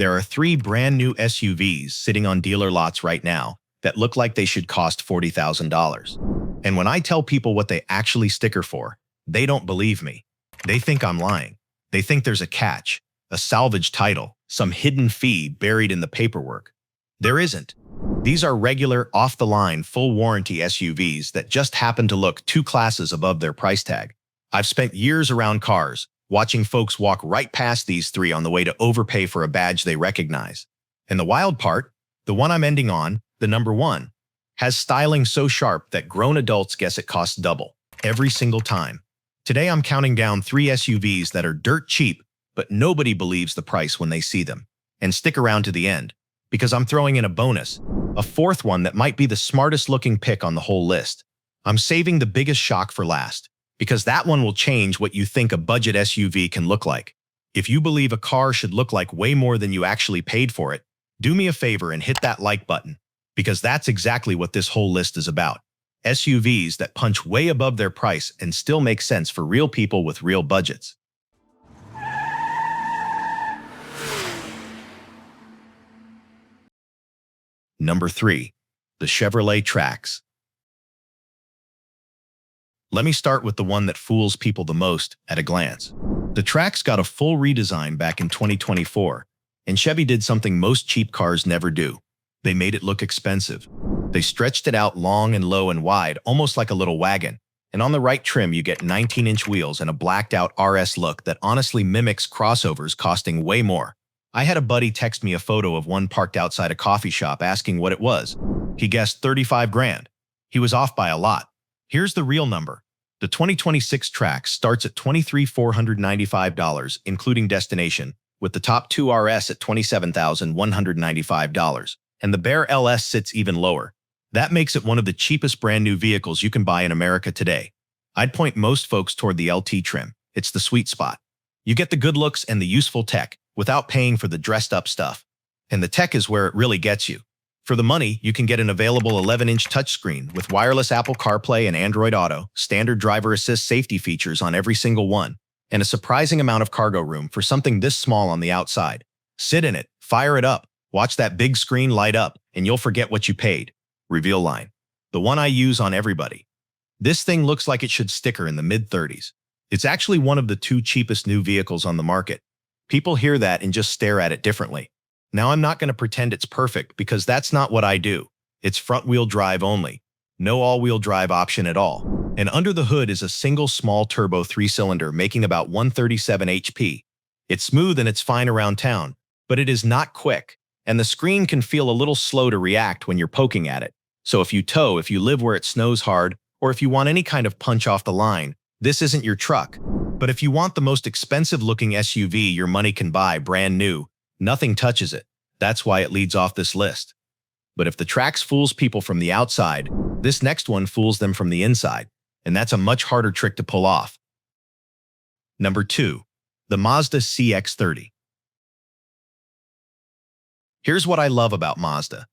There are three brand new SUVs sitting on dealer lots right now that look like they should cost $40,000. And when I tell people what they actually sticker for, they don't believe me. They think I'm lying. They think there's a catch, a salvage title, some hidden fee buried in the paperwork. There isn't. These are regular, off-the-line, full-warranty SUVs that just happen to look two classes above their price tag. I've spent years around cars, watching folks walk right past these three on the way to overpay for a badge they recognize. And the wild part, the one I'm ending on, the number one, has styling so sharp that grown adults guess it costs double, every single time. Today I'm counting down three SUVs that are dirt cheap, but nobody believes the price when they see them. And stick around to the end, because I'm throwing in a bonus, a fourth one that might be the smartest looking pick on the whole list. I'm saving the biggest shock for last, because that one will change what you think a budget SUV can look like. If you believe a car should look like way more than you actually paid for it, do me a favor and hit that like button, because that's exactly what this whole list is about. SUVs that punch way above their price and still make sense for real people with real budgets. Number 3. The Chevrolet Trax. Let me start with the one that fools people the most at a glance. The Trax got a full redesign back in 2024, and Chevy did something most cheap cars never do. They made it look expensive. They stretched it out long and low and wide, almost like a little wagon, and on the right trim you get 19-inch wheels and a blacked-out RS look that honestly mimics crossovers costing way more. I had a buddy text me a photo of one parked outside a coffee shop asking what it was. He guessed 35 grand. He was off by a lot. Here's the real number. The 2026 Trax starts at $23,495, including destination, with the top two RS at $27,195, and the bare LS sits even lower. That makes it one of the cheapest brand new vehicles you can buy in America today. I'd point most folks toward the LT trim. It's the sweet spot. You get the good looks and the useful tech without paying for the dressed up stuff. And the tech is where it really gets you. For the money, you can get an available 11-inch touchscreen with wireless Apple CarPlay and Android Auto, standard driver assist safety features on every single one, and a surprising amount of cargo room for something this small on the outside. Sit in it, fire it up, watch that big screen light up, and you'll forget what you paid. Reveal line. The one I use on everybody. This thing looks like it should sticker in the mid-30s. It's actually one of the two cheapest new vehicles on the market. People hear that and just stare at it differently. Now I'm not going to pretend it's perfect because that's not what I do. It's front-wheel drive only. No all-wheel drive option at all. And under the hood is a single small turbo 3-cylinder making about 137 HP. It's smooth and it's fine around town, but it is not quick. And the screen can feel a little slow to react when you're poking at it. So if you tow, if you live where it snows hard, or if you want any kind of punch off the line, this isn't your truck. But if you want the most expensive-looking SUV your money can buy brand new, nothing touches it. That's why it leads off this list. But if the Trax fools people from the outside, this next one fools them from the inside, and that's a much harder trick to pull off. Number 2. The Mazda CX-30. Here's what I love about Mazda.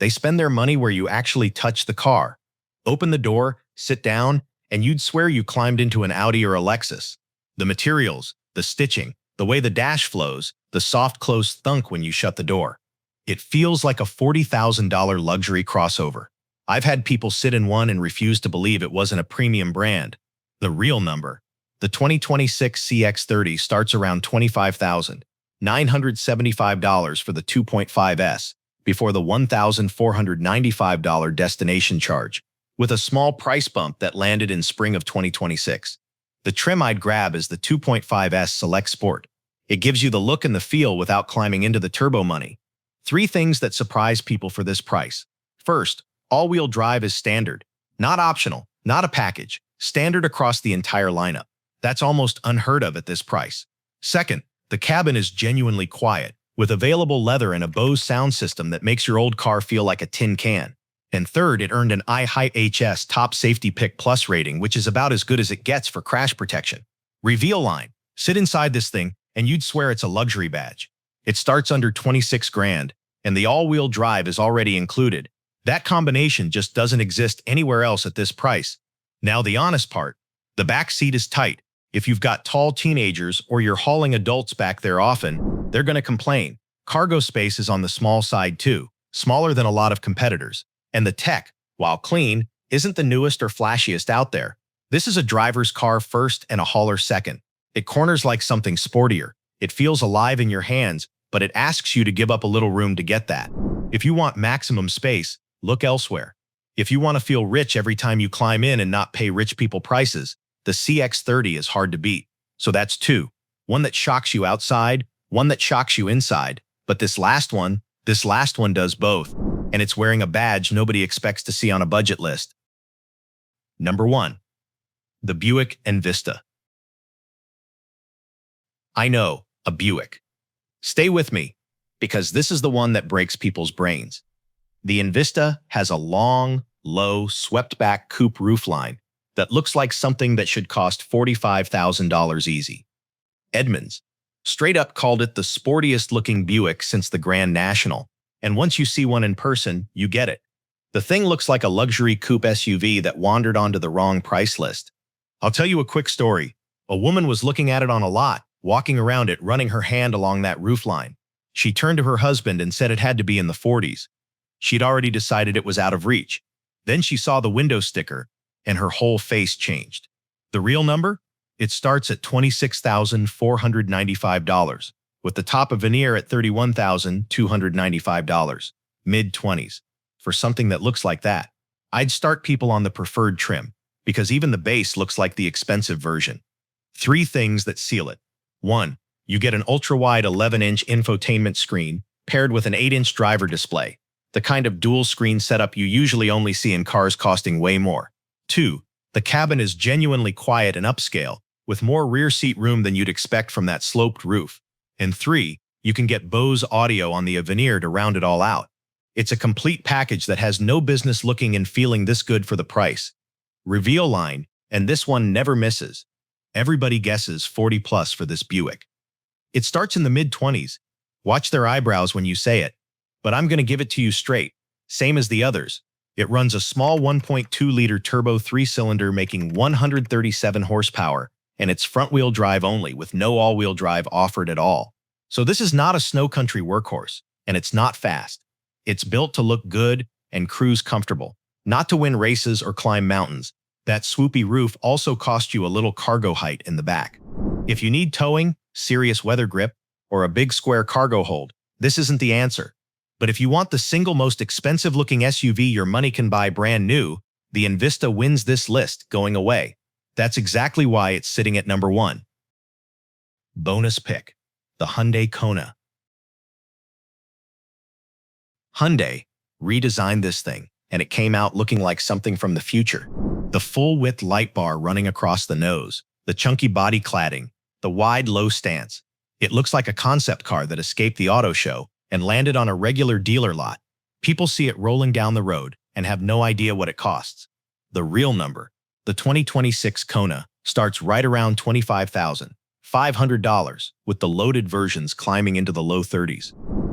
They spend their money where you actually touch the car. Open the door, sit down, and you'd swear you climbed into an Audi or a Lexus. The materials, the stitching, the way the dash flows, the soft close thunk when you shut the door. It feels like a $40,000 luxury crossover. I've had people sit in one and refuse to believe it wasn't a premium brand. The real number. The 2026 CX-30 starts around $25,975 for the 2.5S, before the $1,495 destination charge, with a small price bump that landed in spring of 2026. The trim I'd grab is the 2.5S Select Sport. It gives you the look and the feel without climbing into the turbo money. 3 things that surprise people for this price. First, all-wheel drive is standard. Not optional, not a package. Standard across the entire lineup. That's almost unheard of at this price. Second, the cabin is genuinely quiet, with available leather and a Bose sound system that makes your old car feel like a tin can. And third, it earned an IHS Top Safety Pick Plus rating, which is about as good as it gets for crash protection. Reveal line. Sit inside this thing, and you'd swear it's a luxury badge. It starts under 26 grand, and the all-wheel drive is already included. That combination just doesn't exist anywhere else at this price. Now the honest part. The back seat is tight. If you've got tall teenagers or you're hauling adults back there often, they're going to complain. Cargo space is on the small side too, smaller than a lot of competitors. And the tech, while clean, isn't the newest or flashiest out there. This is a driver's car first and a hauler second. It corners like something sportier. It feels alive in your hands, but it asks you to give up a little room to get that. If you want maximum space, look elsewhere. If you want to feel rich every time you climb in and not pay rich people prices, the CX-30 is hard to beat. So that's two. One that shocks you outside, one that shocks you inside. But this last one does both. And it's wearing a badge nobody expects to see on a budget list. Number 1. The Buick Envista. I know, a Buick. Stay with me, because this is the one that breaks people's brains. The Envista has a long, low, swept-back coupe roofline that looks like something that should cost $45,000 easy. Edmunds straight up called it the sportiest-looking Buick since the Grand National, and once you see one in person, you get it. The thing looks like a luxury coupe SUV that wandered onto the wrong price list. I'll tell you a quick story. A woman was looking at it on a lot, walking around it, running her hand along that roofline. She turned to her husband and said it had to be in the 40s. She'd already decided it was out of reach. Then she saw the window sticker, and her whole face changed. The real number? It starts at $26,495, with the top of veneer at $31,295, mid-20s. For something that looks like that, I'd start people on the preferred trim, because even the base looks like the expensive version. 3 things that seal it. 1. You get an ultra-wide 11-inch infotainment screen paired with an 8-inch driver display, the kind of dual-screen setup you usually only see in cars costing way more. 2. The cabin is genuinely quiet and upscale, with more rear seat room than you'd expect from that sloped roof. And 3. You can get Bose audio on the veneer to round it all out. It's a complete package that has no business looking and feeling this good for the price. Reveal line, and this one never misses. Everybody guesses 40 plus for this Buick. It starts in the mid-20s. Watch their eyebrows when you say it. But I'm going to give it to you straight. Same as the others. It runs a small 1.2-liter turbo 3-cylinder making 137 horsepower, and it's front-wheel drive only with no all-wheel drive offered at all. So this is not a snow country workhorse, and it's not fast. It's built to look good and cruise comfortable, not to win races or climb mountains. That swoopy roof also cost you a little cargo height in the back. If you need towing, serious weather grip, or a big square cargo hold, this isn't the answer. But if you want the single most expensive-looking SUV your money can buy brand new, the Envista wins this list going away. That's exactly why it's sitting at number 1. Bonus pick, the Hyundai Kona. Hyundai redesigned this thing, and it came out looking like something from the future. The full-width light bar running across the nose, the chunky body cladding, the wide, low stance. It looks like a concept car that escaped the auto show and landed on a regular dealer lot. People see it rolling down the road and have no idea what it costs. The real number, the 2026 Kona, starts right around $25,500, with the loaded versions climbing into the low 30s.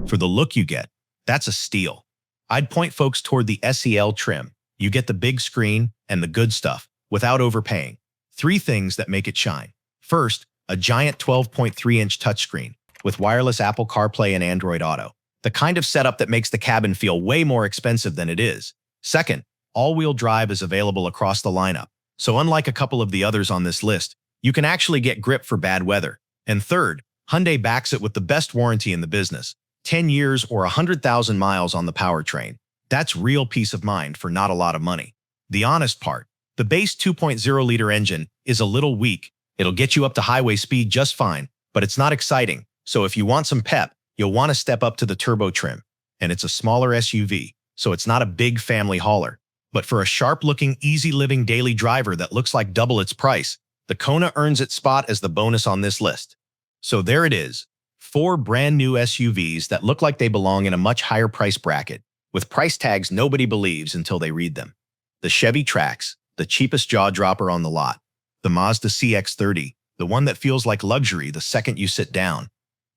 For the look you get, that's a steal. I'd point folks toward the SEL trim. You get the big screen and the good stuff without overpaying. 3 things that make it shine. First, a giant 12.3-inch touchscreen with wireless Apple CarPlay and Android Auto, the kind of setup that makes the cabin feel way more expensive than it is. Second, all-wheel drive is available across the lineup, so unlike a couple of the others on this list, you can actually get grip for bad weather. And third, Hyundai backs it with the best warranty in the business, 10 years or 100,000 miles on the powertrain. That's real peace of mind for not a lot of money. The honest part, the base 2.0-liter engine is a little weak. It'll get you up to highway speed just fine, but it's not exciting. So if you want some pep, you'll want to step up to the turbo trim. And it's a smaller SUV, so it's not a big family hauler. But for a sharp-looking, easy-living daily driver that looks like double its price, the Kona earns its spot as the bonus on this list. So there it is, 4 brand new SUVs that look like they belong in a much higher price bracket, with price tags nobody believes until they read them. The Chevy Trax, the cheapest jaw-dropper on the lot. The Mazda CX-30, the one that feels like luxury the second you sit down.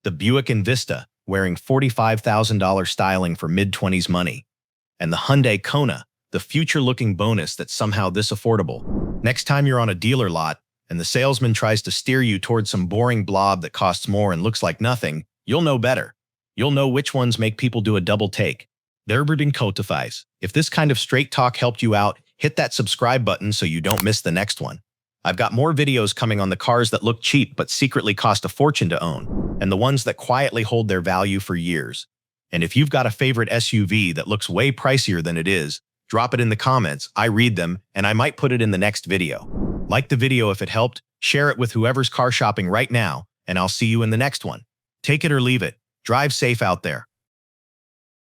The Buick Envista, wearing $45,000 styling for mid-20s money. And the Hyundai Kona, the future-looking bonus that's somehow this affordable. Next time you're on a dealer lot, and the salesman tries to steer you towards some boring blob that costs more and looks like nothing, you'll know better. You'll know which ones make people do a double take. They're Cotifies. If this kind of straight talk helped you out, hit that subscribe button so you don't miss the next one. I've got more videos coming on the cars that look cheap but secretly cost a fortune to own, and the ones that quietly hold their value for years. And if you've got a favorite SUV that looks way pricier than it is, drop it in the comments. I read them, and I might put it in the next video. Like the video if it helped, share it with whoever's car shopping right now, and I'll see you in the next one. Take it or leave it. Drive safe out there.